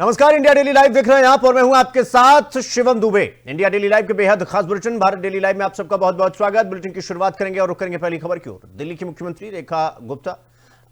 नमस्कार, India daily live देख रहे हैं आप और मैं हूं आपके साथ Shivam Dubey. India daily live के बेहद खास बुलेटिन भारत डेली लाइव में आप सबका बहुत बहुत स्वागत। बुलेटिन की शुरुआत करेंगे और रुक करेंगे पहली खबर की ओर। दिल्ली की मुख्यमंत्री रेखा गुप्ता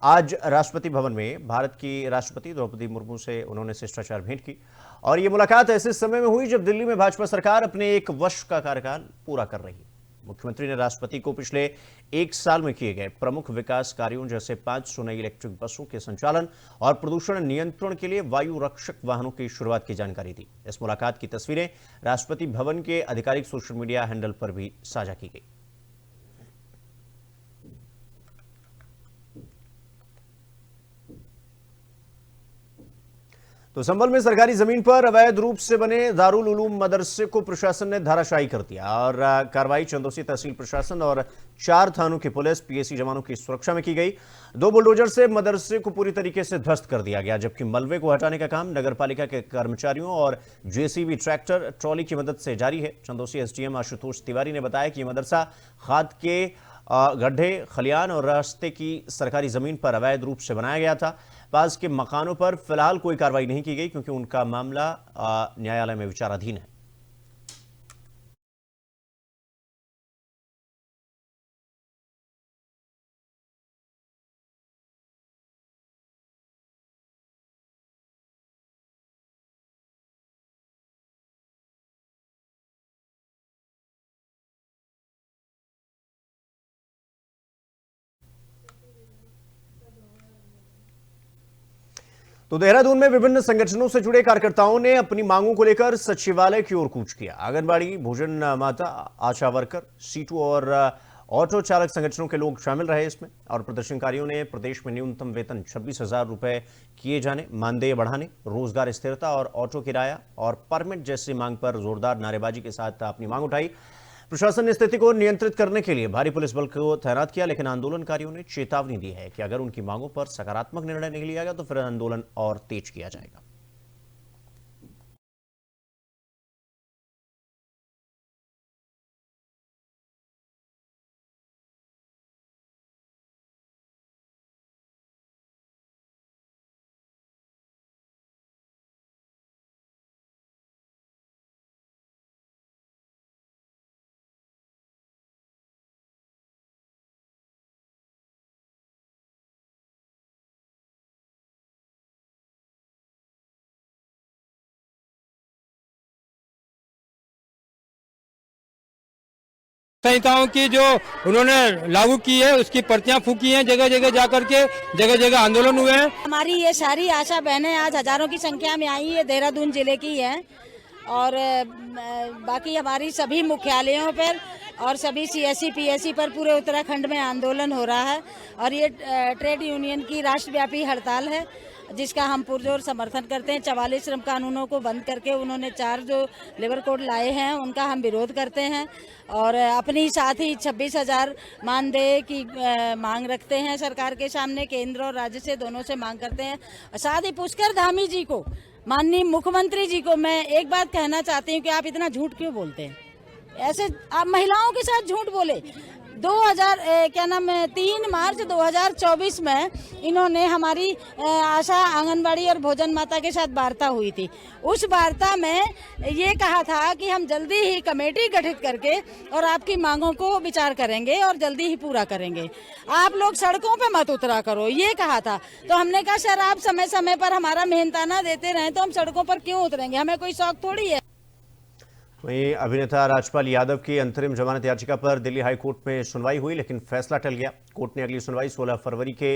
आज राष्ट्रपति भवन में भारत की राष्ट्रपति द्रौपदी मुर्मू से उन्होंने शिष्टाचार भेंट की और यह मुलाकात ऐसे समय में हुई जब दिल्ली में भाजपा सरकार अपने 1 वर्ष का कार्यकाल पूरा कर रही है। मुख्यमंत्री ने राष्ट्रपति को पिछले 1 साल में किए गए प्रमुख विकास कार्यों जैसे 500 नई इलेक्ट्रिक बसों के संचालन और प्रदूषण नियंत्रण के लिए वायु रक्षक वाहनों की शुरुआत की जानकारी दी। इस मुलाकात की तस्वीरें राष्ट्रपति भवन के आधिकारिक सोशल मीडिया हैंडल पर भी साझा की गई। तो संभल में सरकारी जमीन पर अवैध रूप से बने दारुल उलूम मदरसे को प्रशासन ने धाराशायी कर दिया और कार्रवाई चंदौसी तहसील प्रशासन और 4 थानों की पुलिस पीएसी जवानों की सुरक्षा में की गई। 2 बुलडोजर से मदरसे को पूरी तरीके से ध्वस्त कर दिया गया, जबकि मलबे को हटाने का काम नगरपालिका के कर्मचारियों और जेसीबी ट्रैक्टर ट्रॉली की मदद से जारी है। चंदौसी एसडीएम आशुतोष तिवारी ने बताया कि मदरसा खाद के गड्ढे, खलियान और रास्ते की सरकारी जमीन पर अवैध रूप से बनाया गया था। पास के मकानों पर फिलहाल कोई कार्रवाई नहीं की गई क्योंकि उनका मामला न्यायालय में विचाराधीन है। तो देहरादून में विभिन्न संगठनों से जुड़े कार्यकर्ताओं ने अपनी मांगों को लेकर सचिवालय की ओर कूच किया। आंगनबाड़ी, भोजन माता, आशा वर्कर, सीटू और ऑटो चालक संगठनों के लोग शामिल रहे इसमें। और प्रदर्शनकारियों ने प्रदेश में न्यूनतम वेतन 26,000 रुपए किए जाने, मानदेय बढ़ाने, रोजगार स्थिरता और ऑटो किराया और परमिट जैसी मांग पर जोरदार नारेबाजी के साथ अपनी मांग उठाई। प्रशासन ने स्थिति को नियंत्रित करने के लिए भारी पुलिस बल को तैनात किया, लेकिन आंदोलनकारियों ने चेतावनी दी है कि अगर उनकी मांगों पर सकारात्मक निर्णय नहीं लिया गया तो फिर आंदोलन और तेज किया जाएगा। संहिताओं की जो उन्होंने लागू की है उसकी प्रतियां फूकी हैं, जगह जगह जाकर के जगह जगह आंदोलन हुए हैं। हमारी ये सारी आशा बहनें आज हजारों की संख्या में आई है, देहरादून जिले की है और बाकी हमारी सभी मुख्यालयों पर और सभी सीएससी पीएससी पर पूरे उत्तराखंड में आंदोलन हो रहा है और ये ट्रेड यूनियन की राष्ट्रव्यापी हड़ताल है जिसका हम पुरजोर समर्थन करते हैं। 44 श्रम कानूनों को बंद करके उन्होंने 4 जो लेबर कोड लाए हैं उनका हम विरोध करते हैं और अपनी साथ ही 26,000 मानदेय की मांग रखते हैं सरकार के सामने। केंद्र और राज्य से दोनों से मांग करते हैं। साथ ही पुष्कर धामी जी को, माननीय मुख्यमंत्री जी को मैं एक बात कहना चाहती हूँ कि आप इतना झूठ क्यों बोलते हैं? ऐसे आप महिलाओं के साथ झूठ बोले। 3 मार्च 2024 में इन्होंने हमारी आशा, आंगनबाड़ी और भोजन माता के साथ वार्ता हुई थी। उस वार्ता में ये कहा था कि हम जल्दी ही कमेटी गठित करके और आपकी मांगों को विचार करेंगे और जल्दी ही पूरा करेंगे। आप लोग सड़कों पे मत उतरा करो, ये कहा था। तो हमने कहा सर आप समय समय पर हमारा मेहनताना देते रहें तो हम सड़कों पर क्यों उतरेंगे, हमें कोई शौक थोड़ी है। वहीं अभिनेता राजपाल यादव की अंतरिम जमानत याचिका पर दिल्ली हाई कोर्ट में सुनवाई हुई, लेकिन फैसला टल गया। कोर्ट ने अगली सुनवाई 16 फरवरी के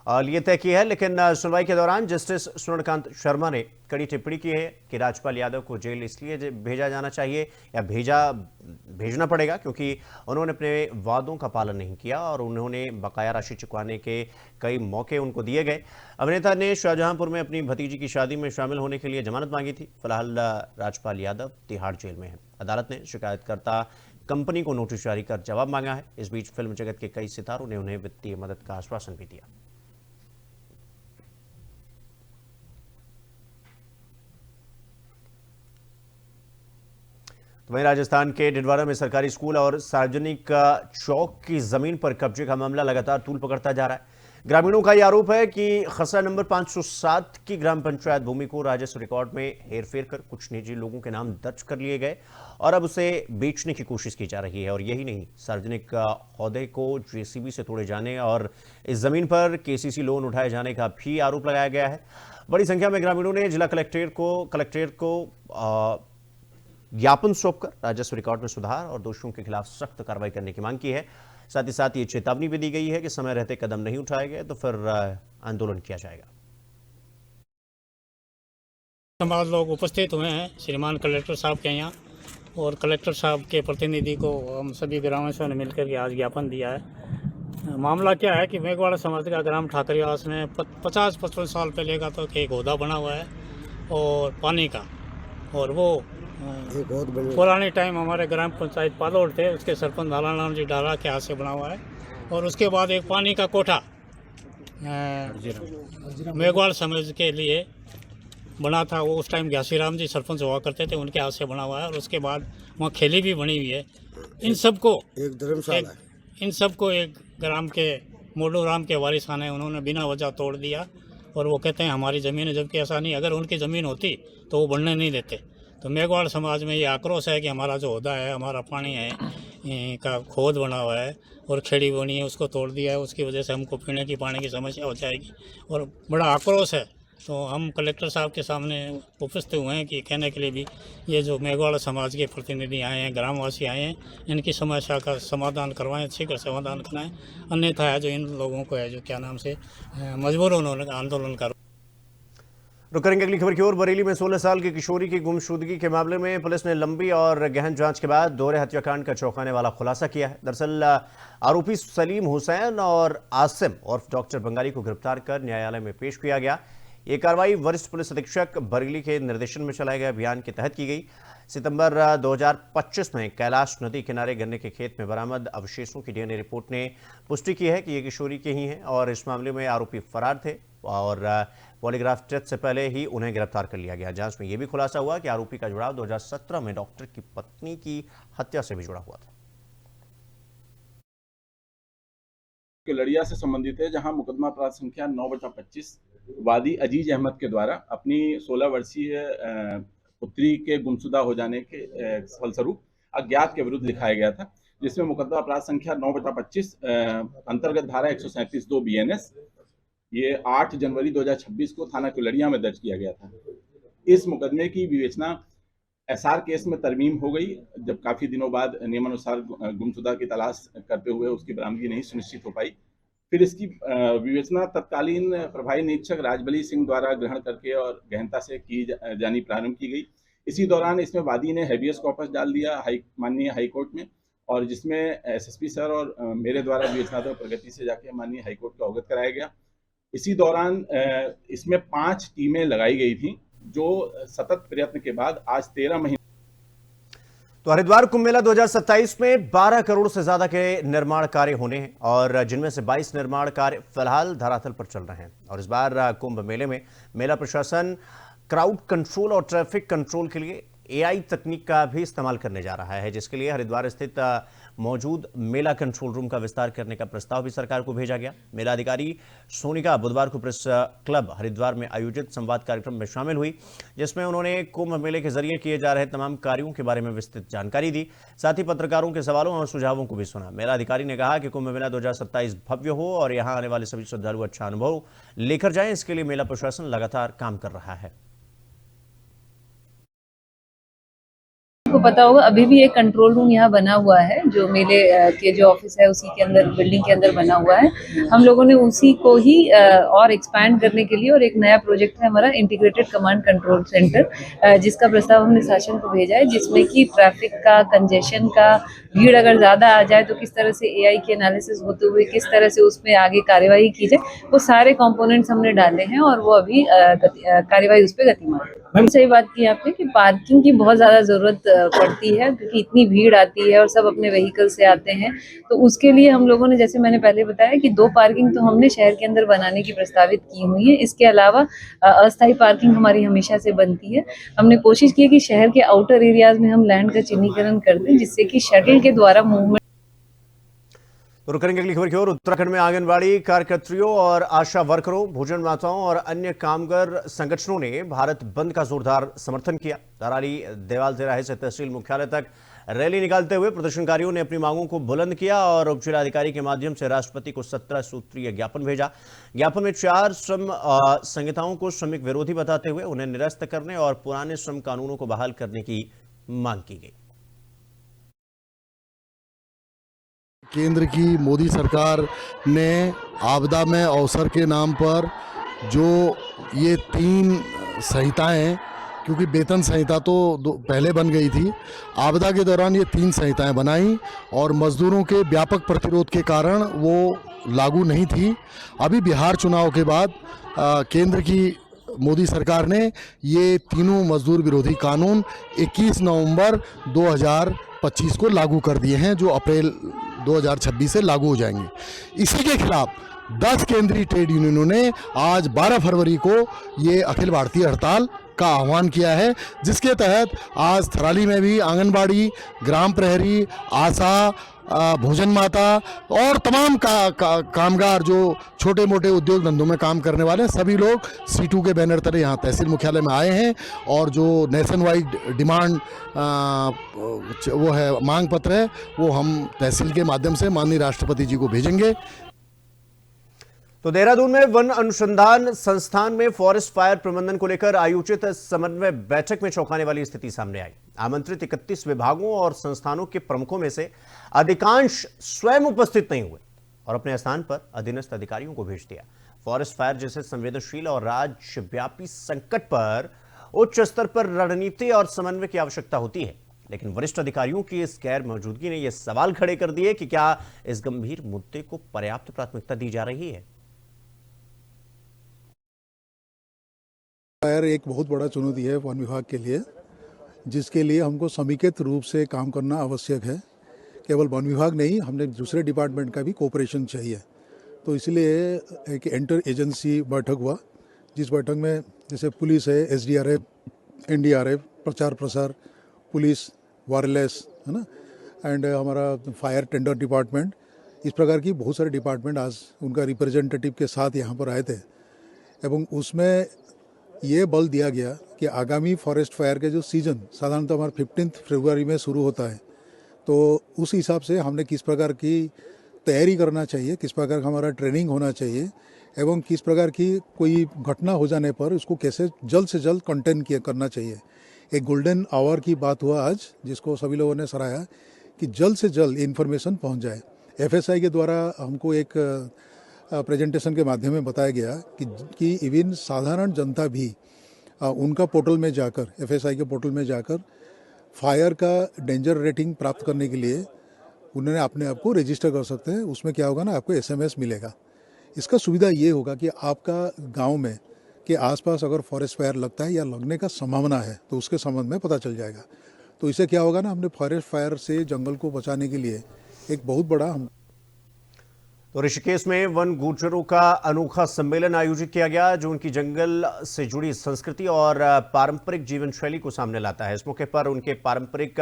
लिए तय की है, लेकिन सुनवाई के दौरान जस्टिस स्वर्णकांत शर्मा ने कड़ी टिप्पणी की है कि राजपाल यादव को जेल इसलिए भेजा जाना चाहिए या भेजना पड़ेगा क्योंकि उन्होंने अपने वादों का पालन नहीं किया और उन्होंने बकाया राशि चुकाने के कई मौके उनको दिए गए। अभिनेता ने शाहजहांपुर में अपनी भतीजी की शादी में शामिल होने के लिए जमानत मांगी थी। फिलहाल राजपाल यादव तिहाड़ जेल में है। अदालत ने शिकायतकर्ता कंपनी को नोटिस जारी कर जवाब मांगा है। इस बीच फिल्म जगत के कई सितारों ने उन्हें वित्तीय मदद का आश्वासन भी दिया। तो वहीं राजस्थान के डिडवाना में सरकारी स्कूल और सार्वजनिक चौक की जमीन पर कब्जे का मामला लगातार तूल पकड़ता जा रहा है। ग्रामीणों का ये आरोप है कि खसरा नंबर 507 की ग्राम पंचायत भूमि को राजस्व रिकॉर्ड में हेरफेर कर कुछ निजी लोगों के नाम दर्ज कर लिए गए और अब उसे बेचने की कोशिश की जा रही है। और यही नहीं, सार्वजनिक ओहदे को जेसीबी से तोड़े जाने और इस जमीन पर केसीसी लोन उठाए जाने का भी आरोप लगाया गया है। बड़ी संख्या में ग्रामीणों ने जिला कलेक्ट्रेट को ज्ञापन सौंपकर राजस्व रिकॉर्ड में सुधार और दोषियों के खिलाफ सख्त कार्रवाई करने की मांग की है। साथ ही साथ ये चेतावनी भी दी गई है कि समय रहते कदम नहीं उठाए गए तो फिर आंदोलन किया जाएगा। समाज लोग उपस्थित हुए हैं श्रीमान कलेक्टर साहब के यहाँ, और कलेक्टर साहब के प्रतिनिधि को हम सभी ग्रामवासियों ने मिलकर के आज ज्ञापन दिया है। मामला क्या है कि मेघवाड़ा समाज का ग्राम ठाकरियावास में 50-55 साल पहले का तो एक ओहदा बना हुआ है और पानी का, और वो पुराने टाइम हमारे ग्राम पंचायत पालोड़ थे, उसके सरपंच लालाराम जी डाला के हाथ से बना हुआ है। और उसके बाद एक पानी का कोठा मेघवाड़ समाज के लिए बना था, वो उस टाइम घासीराम जी सरपंच हुआ करते थे, उनके हाथ से बना हुआ है। और उसके बाद वहाँ खेली भी बनी हुई है। इन सबको एक धर्मशाला, इन सबको एक ग्राम के मोडू राम के वारिसान हैं, उन्होंने बिना वजह तोड़ दिया। और वो कहते हैं हमारी ज़मीन है, जबकि ऐसा नहीं। अगर उनकी ज़मीन होती तो वो बढ़ने नहीं देते। तो मेघवाड़ समाज में ये आक्रोश है कि हमारा जो ओहदा है, हमारा पानी है का खोद बना हुआ है और खेड़ी बनी है, उसको तोड़ दिया है। उसकी वजह से हमको पीने की पानी की समस्या हो जाएगी और बड़ा आक्रोश है। तो हम कलेक्टर साहब के सामने उपस्थित हुए हैं कि कहने के लिए भी ये जो मेघवाड़ा समाज के प्रतिनिधि आए हैं, ग्रामवासी आए हैं, इनकी समस्या का समाधान करवाएं, शीघ्र समाधान कराएं। अन्यथा है जो इन लोगों को है जो क्या नाम से मजबूर उन्होंने आंदोलन कर। रुक करेंगे अगली खबर की ओर। बरेली में 16 साल की किशोरी की गुमशुदगी के मामले में पुलिस ने लंबी और गहन जांच के बाद दोहरे हत्याकांड का चौंकाने वाला खुलासा किया है। दरअसल आरोपी सलीम हुसैन और आसिम और डॉक्टर बंगाली को गिरफ्तार कर न्यायालय में पेश किया गया। ये कार्रवाई वरिष्ठ पुलिस अधीक्षक बरेली के निर्देशन में चलाए गए अभियान के तहत की गई। सितंबर 2025 में कैलाश नदी किनारे गन्ने के खेत में बरामद अवशेषों की डीएनए रिपोर्ट ने पुष्टि की है कि ये किशोरी के ही हैं और इस मामले में आरोपी फरार थे और पॉलीग्राफ टेस्ट से पहले ही उन्हें गिरफ्तार कर लिया गया। जांच में यह भी खुलासा हुआ कि आरोपी का जुड़ाव 2017 में डॉक्टर की पत्नी की हत्या से भी जुड़ा हुआ था। लड़िया से संबंधित है, जहां मुकदमा अपराध संख्या 9/25 वादी अजीज अहमद के द्वारा अपनी 16 वर्षीय पुत्री के गुमशुदा हो जाने के फलस्वरूप अज्ञात के विरुद्ध लिखाया गया था, जिसमें मुकदमा अपराध संख्या 9/25 अंतर्गत धारा 137(2) BNS ये 8 जनवरी 2026 को थाना कुलड़िया में दर्ज किया गया था। इस मुकदमे की विवेचना एसआर केस में तरमीम हो गई, जब काफी दिनों बाद नियमानुसार गुमशुदा की तलाश करते हुए उसकी बरामदगी नहीं सुनिश्चित हो पाई। फिर इसकी विवेचना तत्कालीन प्रभारी निरीक्षक राजबली सिंह द्वारा ग्रहण करके और गहनता से की जानी प्रारंभ की गई। इसी दौरान इसमें वादी ने हैबियस कॉर्पस डाल दिया माननीय हाईकोर्ट में, और जिसमें एसएसपी सर और मेरे द्वारा विवेचनात्मक प्रगति से जाके माननीय हाईकोर्ट को अवगत कराया गया। इसी दौरान इसमें 5 टीमें लगाई गई थी, जो सतत प्रयत्न के बाद आज 13 महीने। तो हरिद्वार कुंभ मेला 2027 में 12 करोड़ से ज्यादा के निर्माण कार्य होने हैं और जिनमें से 22 निर्माण कार्य फिलहाल धरातल पर चल रहे हैं। और इस बार कुंभ मेले में मेला प्रशासन क्राउड कंट्रोल और ट्रैफिक कंट्रोल के लिए एआई तकनीक का भी इस्तेमाल करने जा रहा है, जिसके लिए हरिद्वार स्थित मौजूद मेला कंट्रोल रूम का विस्तार करने का प्रस्ताव भी सरकार को भेजा गया। मेला अधिकारी सोनिका बुधवार को प्रेस क्लब हरिद्वार में आयोजित संवाद कार्यक्रम में शामिल हुई, जिसमें उन्होंने कुंभ मेले के जरिए किए जा रहे तमाम कार्यों के बारे में विस्तृत जानकारी दी। साथ ही पत्रकारों के सवालों और सुझावों को भी सुना। मेला अधिकारी ने कहा कि कुंभ मेला 2027 भव्य हो और यहाँ आने वाले सभी श्रद्धालु अच्छा अनुभव लेकर जाएं, इसके लिए मेला प्रशासन लगातार काम कर रहा है। आपको पता होगा अभी भी एक कंट्रोल रूम यहाँ बना हुआ है, जो मेले के जो ऑफिस है उसी के अंदर बिल्डिंग के अंदर बना हुआ है। हम लोगों ने उसी को ही और एक्सपैंड करने के लिए, और एक नया प्रोजेक्ट है हमारा इंटीग्रेटेड कमांड कंट्रोल सेंटर, जिसका प्रस्ताव हमने शासन को भेजा है, जिसमें कि ट्रैफिक का, कंजेशन का, भीड़ अगर ज्यादा आ जाए तो किस तरह से एआई के एनालिसिस होते हुए किस तरह से उसमें आगे कार्यवाही की जाए, वो सारे कंपोनेंट्स हमने डाले हैं और वो अभी कार्यवाही उस पर गतिमान है। सही बात की आपने कि पार्किंग की बहुत ज्यादा जरूरत पड़ती है, क्योंकि इतनी भीड़ आती है और सब अपने व्हीकल से आते हैं। तो उसके लिए हम लोगों ने, जैसे मैंने पहले बताया, कि 2 पार्किंग तो हमने शहर के अंदर बनाने की प्रस्तावित की हुई है। इसके अलावा अस्थायी पार्किंग हमारी हमेशा से बनती है। हमने कोशिश की कि शहर के आउटर एरियाज में हम लैंड का चिन्हीकरण कर दें, जिससे कि शटल के द्वारा मूवमेंट। तो रुक करेंगे अगली खबर की ओर। उत्तराखंड में आंगनबाड़ी कार्यकर्त्रियों और आशा वर्करों, भोजन माताओं और अन्य कामगार संगठनों ने भारत बंद का जोरदार समर्थन किया। तरारी देवाल तिराहे से तहसील मुख्यालय तक रैली निकालते हुए प्रदर्शनकारियों ने अपनी मांगों को बुलंद किया और उप जिलाधिकारी के माध्यम से राष्ट्रपति को 17 सूत्रीय ज्ञापन भेजा। ज्ञापन में 4 श्रम संहिताओं को श्रमिक विरोधी बताते हुए उन्हें निरस्त करने और पुराने श्रम कानूनों को बहाल करने की मांग की गई। केंद्र की मोदी सरकार ने आपदा में अवसर के नाम पर जो ये 3 संहिताएं, क्योंकि वेतन संहिता तो पहले बन गई थी, आपदा के दौरान ये 3 संहिताएं बनाई और मजदूरों के व्यापक प्रतिरोध के कारण वो लागू नहीं थी। अभी बिहार चुनाव के बाद केंद्र की मोदी सरकार ने ये तीनों मजदूर विरोधी कानून 21 नवंबर 2025 को लागू कर दिए हैं, जो अप्रैल 2026 से लागू हो जाएंगे। इसी के खिलाफ 10 केंद्रीय ट्रेड यूनियनों ने आज 12 फरवरी को ये अखिल भारतीय हड़ताल का आह्वान किया है, जिसके तहत आज थराली में भी आंगनबाड़ी, ग्राम प्रहरी, आशा, भोजन माता और तमाम कामगार जो छोटे मोटे उद्योग धंधों में काम करने वाले हैं, सभी लोग C2 के बैनर तले यहाँ तहसील मुख्यालय में आए हैं और जो नेशन वाइड डिमांड वो है, मांग पत्र है, वो हम तहसील के माध्यम से माननीय राष्ट्रपति जी को भेजेंगे। तो देहरादून में वन अनुसंधान संस्थान में फॉरेस्ट फायर प्रबंधन को लेकर आयोजित समन्वय बैठक में चौंकाने वाली स्थिति सामने आई। आमंत्रित 31 विभागों और संस्थानों के प्रमुखों में से अधिकांश स्वयं उपस्थित नहीं हुए और अपने स्थान पर अधीनस्थ अधिकारियों को भेज दिया। फॉरेस्ट फायर जैसे संवेदनशील और राज्यव्यापी संकट पर उच्च स्तर पर रणनीति और समन्वय की आवश्यकता होती है, लेकिन वरिष्ठ अधिकारियों की इस गैर मौजूदगी ने यह सवाल खड़े कर दिए कि क्या इस गंभीर मुद्दे को पर्याप्त प्राथमिकता दी जा रही है। फायर एक बहुत बड़ा चुनौती है वन विभाग के लिए, जिसके लिए हमको समेकित रूप से काम करना आवश्यक है। केवल वन विभाग नहीं, हमने दूसरे डिपार्टमेंट का भी कोऑपरेशन चाहिए। तो इसलिए एक इंटर एजेंसी बैठक हुआ, जिस बैठक में जैसे पुलिस है, SDRF, NDRF, प्रचार प्रसार, पुलिस, वायरलेस, है ना, एंड हमारा फायर टेंडर डिपार्टमेंट, इस प्रकार की बहुत सारे डिपार्टमेंट आज उनका रिप्रेजेंटेटिव के साथ यहाँ पर आए थे। एवं उसमें ये बल दिया गया कि आगामी फॉरेस्ट फायर के जो सीज़न साधारणतः हमारा 15 फरवरी में शुरू होता है, तो उस हिसाब से हमने किस प्रकार की तैयारी करना चाहिए, किस प्रकार का हमारा ट्रेनिंग होना चाहिए एवं किस प्रकार की कोई घटना हो जाने पर उसको कैसे जल्द से जल्द कंटेन करना चाहिए। एक गोल्डन आवर की बात हुआ आज, जिसको सभी लोगों ने सराहा कि जल्द से जल्द इन्फॉर्मेशन पहुँच जाए। FSI के द्वारा हमको एक प्रेजेंटेशन के माध्यम में बताया गया कि इवन साधारण जनता भी उनका पोर्टल में जाकर, FSI के पोर्टल में जाकर फायर का डेंजर रेटिंग प्राप्त करने के लिए उन्होंने अपने आप को रजिस्टर कर सकते हैं। उसमें क्या होगा ना, आपको SMS मिलेगा। इसका सुविधा ये होगा कि आपका गांव में के आसपास अगर फॉरेस्ट फायर लगता है या लगने का संभावना है तो उसके संबंध में पता चल जाएगा। तो इससे क्या होगा ना, हमने फॉरेस्ट फायर से जंगल को बचाने के लिए एक बहुत बड़ा तो ऋषिकेश में वन गुर्जरों का अनोखा सम्मेलन आयोजित किया गया, जो उनकी जंगल से जुड़ी संस्कृति और पारंपरिक जीवन शैली को सामने लाता है। इस मौके पर उनके पारंपरिक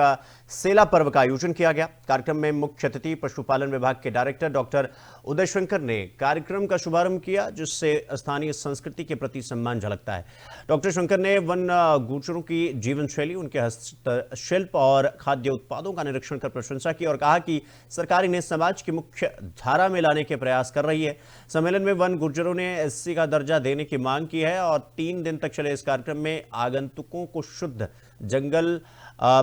सेला पर्व का आयोजन किया गया। कार्यक्रम में मुख्य अतिथि पशुपालन विभाग के डायरेक्टर डॉक्टर उदय शंकर ने कार्यक्रम का शुभारंभ किया, जिससे स्थानीय संस्कृति के प्रति सम्मान झलकता है। डॉक्टर शंकर ने वन गुर्जरों की जीवन शैली, उनके हस्तशिल्प और खाद्य उत्पादों का निरीक्षण कर प्रशंसा की और कहा कि सरकार इन्हें समाज की मुख्य धारा में लाने के प्रयास कर रही है। सम्मेलन में वन गुर्जरों ने SC का दर्जा देने की मांग की है और 3 दिन तक चले इस कार्यक्रम में आगंतुकों को शुद्ध जंगल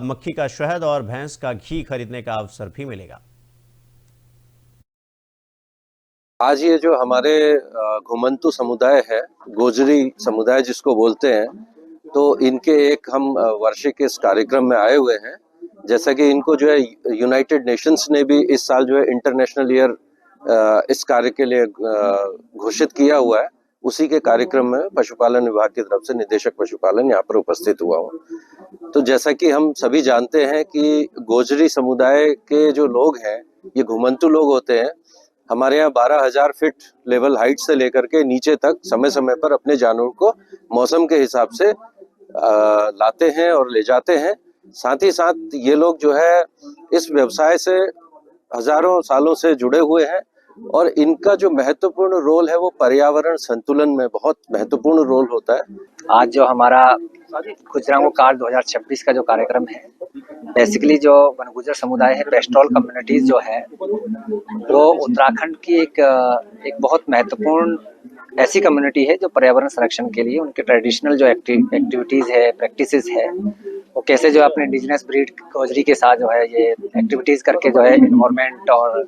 मक्खी का शहद और भैंस का घी खरीदने का अवसर भी मिलेगा। आज ये जो हमारे घुमंतु समुदाय है, गोजरी समुदाय जिसको बोलते हैं, तो इनके एक हम वार्षिक इस कार्यक्रम में आए हुए हैं। जैसा कि इनको जो है यूनाइटेड नेशंस ने भी इस साल जो है इंटरनेशनल ईयर इस कार्य के लिए घोषित किया हुआ है, उसी के कार्यक्रम में पशुपालन विभाग की तरफ से निदेशक पशुपालन यहाँ पर उपस्थित हुआ हूँ। तो जैसा कि हम सभी जानते हैं कि गोजरी समुदाय के जो लोग हैं, ये घुमंतु लोग होते हैं। हमारे यहाँ 12,000 फीट लेवल हाइट से लेकर के नीचे तक समय समय पर अपने जानवरों को मौसम के हिसाब से लाते हैं और ले जाते हैं। साथ ही साथ ये लोग जो है इस व्यवसाय से हजारों सालों से जुड़े हुए हैं और इनका जो महत्वपूर्ण रोल है वो पर्यावरण संतुलन में बहुत महत्वपूर्ण रोल होता है। आज जो हमारा गुजरांगो कार्ड 2026 का जो कार्यक्रम है, बेसिकली जो वन गुजर समुदाय है, पेस्टोरल कम्युनिटीज जो है, वो उत्तराखंड की एक बहुत महत्वपूर्ण ऐसी कम्युनिटी है जो पर्यावरण संरक्षण के लिए उनके ट्रेडिशनल जो एक्टिविटीज है, प्रैक्टिसेस है, वो कैसे जो अपने इंडिजिनस ब्रीड गोजरी के साथ जो है ये एक्टिविटीज करके जो है इन्वायरमेंट और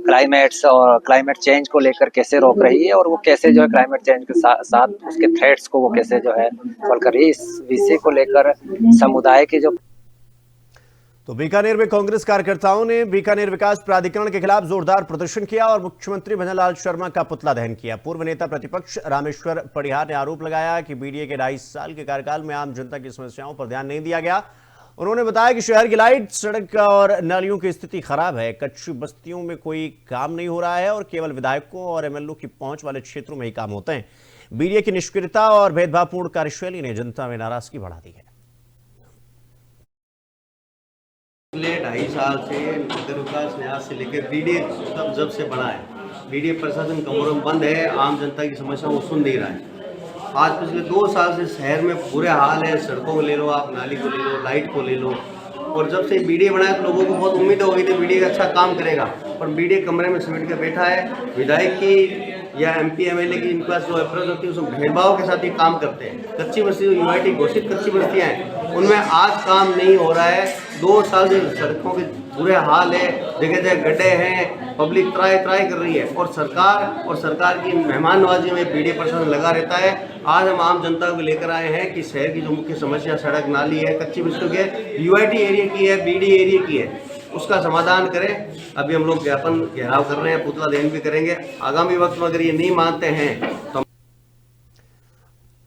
क्लाइमेट चेंज को लेकर कैसे रोक रही है और वो कैसे जो है क्लाइमेट चेंज के साथ उसके थ्रेट्स को वो कैसे जो है सॉल्व कर रही है, इस विषय को लेकर समुदाय के जो। तो बीकानेर में कांग्रेस कार्यकर्ताओं ने बीकानेर विकास प्राधिकरण के खिलाफ जोरदार प्रदर्शन किया और मुख्यमंत्री भजनलाल शर्मा का पुतला दहन किया। पूर्व नेता प्रतिपक्ष रामेश्वर पडिहार ने आरोप लगाया कि बीडीए के 2.5 साल के कार्यकाल में आम जनता की समस्याओं पर ध्यान नहीं दिया गया। उन्होंने बताया कि शहर की लाइट, सड़क और नालियों की स्थिति खराब है, कच्ची बस्तियों में कोई काम नहीं हो रहा है और केवल विधायकों और एमएलओ की पहुंच वाले क्षेत्रों में ही काम होते हैं। बीडीए की निष्क्रियता और भेदभावपूर्ण कार्यशैली ने जनता में नाराजगी बढ़ा दी है। पिछले 2.5 साल से नगर विकास न्यास से लेकर बीडीए जब से बना है, बीडीए प्रशासन का मुरम बंद है, आम जनता की समस्याओं को सुन नहीं रहा है। आज पिछले 2 साल से शहर में बुरे हाल है, सड़कों को ले लो, आप नाली को ले लो, लाइट को ले लो। और जब से बीडीए बनाया तो लोगों को बहुत उम्मीद हो गई थी बीडीए अच्छा काम करेगा, पर बीडीए कमरे में सिमट के बैठा है। विधायक की या एमपी एमएलए की इनके पास जो अप्रोच होती है उसमें भेदभाव के साथ ही काम करते हैं। कच्ची बस्ती यूआईटी घोषित कच्ची बस्तियाँ हैं, उनमें आज काम नहीं हो रहा है। 2 साल से सड़कों के बुरे हाल है, जगह जगह गड्ढे हैं, पब्लिक त्राई कर रही है और सरकार की मेहमान नवाजी में बीडीए प्रशासन लगा रहता है। आज हम आम जनता को लेकर आए हैं कि शहर की जो मुख्य समस्या सड़क, नाली है, कच्ची बस्तियों के यूआईटी एरिया की है, बीडीए एरिया की है, उसका समाधान करें। अभी हम लोग ज्ञापन घेराव कर रहे हैं, पुतला दहन भी करेंगे। आगामी वक्त में अगर ये नहीं मानते हैं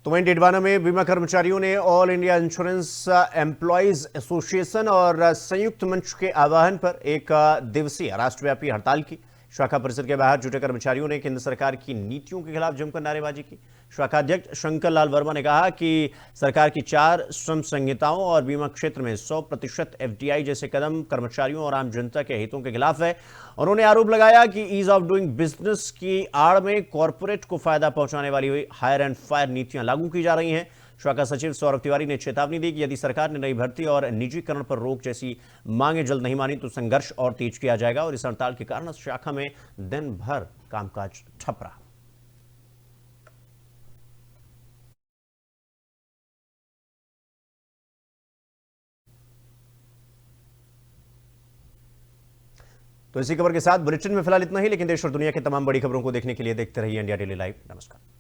तो वहीं डिडवाना में बीमा कर्मचारियों ने all India insurance employees association और संयुक्त मंच के आह्वान पर 1 दिवसीय राष्ट्रव्यापी हड़ताल की। शाखा परिसर के बाहर जुटे कर्मचारियों ने केंद्र सरकार की नीतियों के खिलाफ जमकर नारेबाजी की। शाखा अध्यक्ष शंकर लाल वर्मा ने कहा कि सरकार की 4 श्रम संहिताओं और बीमा क्षेत्र में 100% एफडीआई जैसे कदम कर्मचारियों और आम जनता के हितों के खिलाफ है। उन्होंने आरोप लगाया कि ईज ऑफ डूइंग बिजनेस की आड़ में कॉरपोरेट को फायदा पहुंचाने वाली हुई हायर एंड फायर नीतियां लागू की जा रही हैं। शाखा सचिव सौरभ तिवारी ने चेतावनी दी कि यदि सरकार ने नई भर्ती और निजीकरण पर रोक जैसी मांगे जल्द नहीं मानी तो संघर्ष और तेज किया जाएगा और इस हड़ताल के कारण शाखा में दिन भर कामकाज ठप रहा। तो इसी खबर के साथ बुलेटिन में फिलहाल इतना ही, लेकिन देश और दुनिया की तमाम बड़ी खबरों को देखने के लिए देखते रहिए इंडिया डेली लाइव। नमस्कार।